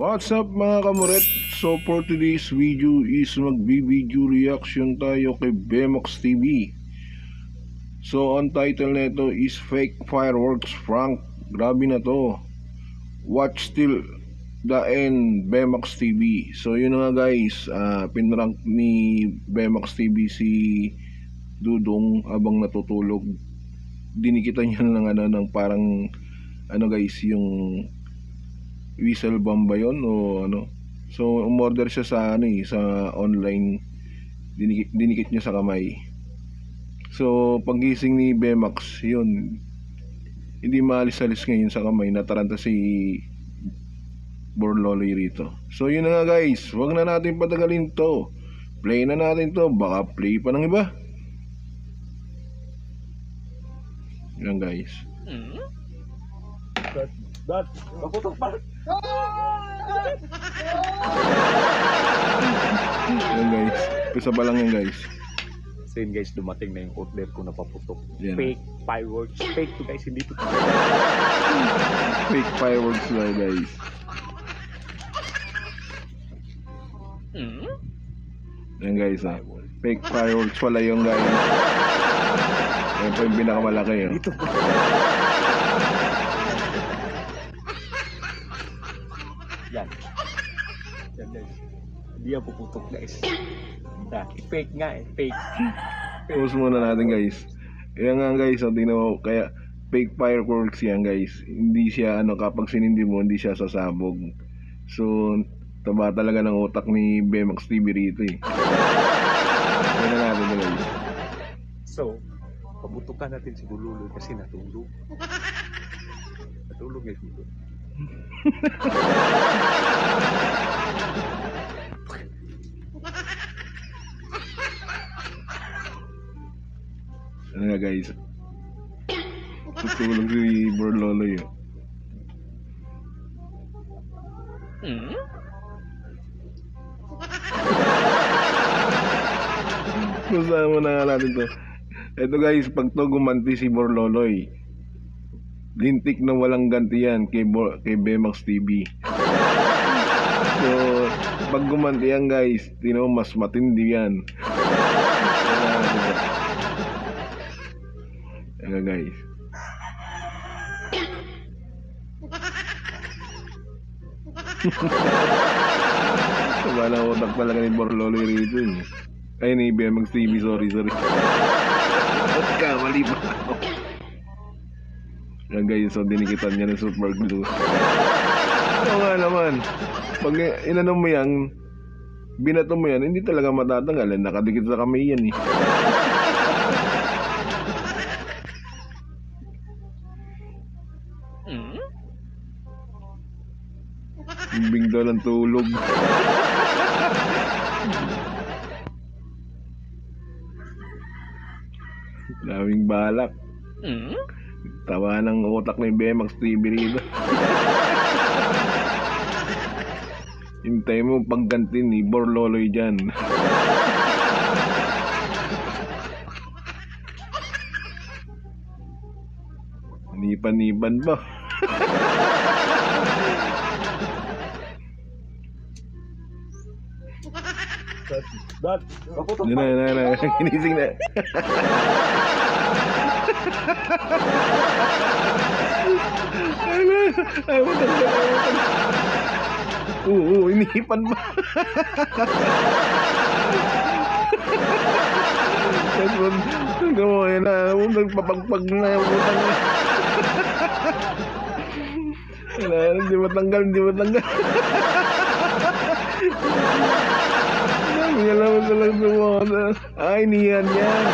What's up mga kamuret? So for today's video is magbi-video reaction tayo kay Bemox TV. So ang title nito is Fake Fireworks Prank. Grabe na to. Watch till the end, Bemox TV. So yun na nga guys, pinrank ni Bemox TV si Dudong habang natutulog. Dinikitan niya ng parang guys, yung whistle bomb ba yun o ano. So umorder siya sa sa online, dinikit niya sa kamay. So paggising ni Bemox, yun, hindi maalis-alis ngayon sa kamay, nataranta si Borloloy rito. So yun na nga guys, wag na natin patagalin to, play na natin to, baka play pa ng iba. Yan guys. Dad, maputok pa. Yan guys, isa pa lang yan guys. So yun guys, dumating na yung order ko na paputok. Yan. Fake fireworks. Fake to guys, hindi to. Fake fireworks na guys. Yan guys, fake fireworks pala yung guys. Yan po yung pinakamalaki yun. Dito po. Yan. Yan guys. Hindi yan puputok guys. Fake nga fake. Pause muna natin guys. Yan nga guys, tingnan mo, kaya fake fireworks yan guys. Hindi siya kapag sinindi mo, hindi siya sasabog. So taba talaga ng utak ni Bemox TV rito eh. Yan na natin guys. So, pabutukan natin si Bululoy kasi natulog. Natulog guys dito. Ano nga guys, tutulog si Borloloy. Kasama na nga natin to. Ito guys, pag to gumanti si Borloloy, lintik na walang ganti yan kay Bemox TV. So pag gumanti yan guys, mas matindi yan. Ayan guys. Wala utak talaga ni Borloloy rito eh. Ay, ni Bemox TV, sorry. At kamali pa ako. Yan guys, so dinikitan niya ng super glue. Oo nga naman, pag inano mo yan, binato mo yan, hindi talaga matatanggal. Nakadikit sa kamay yan eh. Bimbing daw ng tulog. Daming balak. Tawa ng utak ng Bemox TV rito. Hintay mo pagganti ni Borloloy dyan. Nipan-nipan ba? Dad, maputok Yun pa. na. Kinising na. Ay, matanda. Oo, inihipan ba? Hanggang mo yan na, nagpapagpag na yung utang na. Hindi matanggal. Hindi alam mo talagang ay, niyan yan.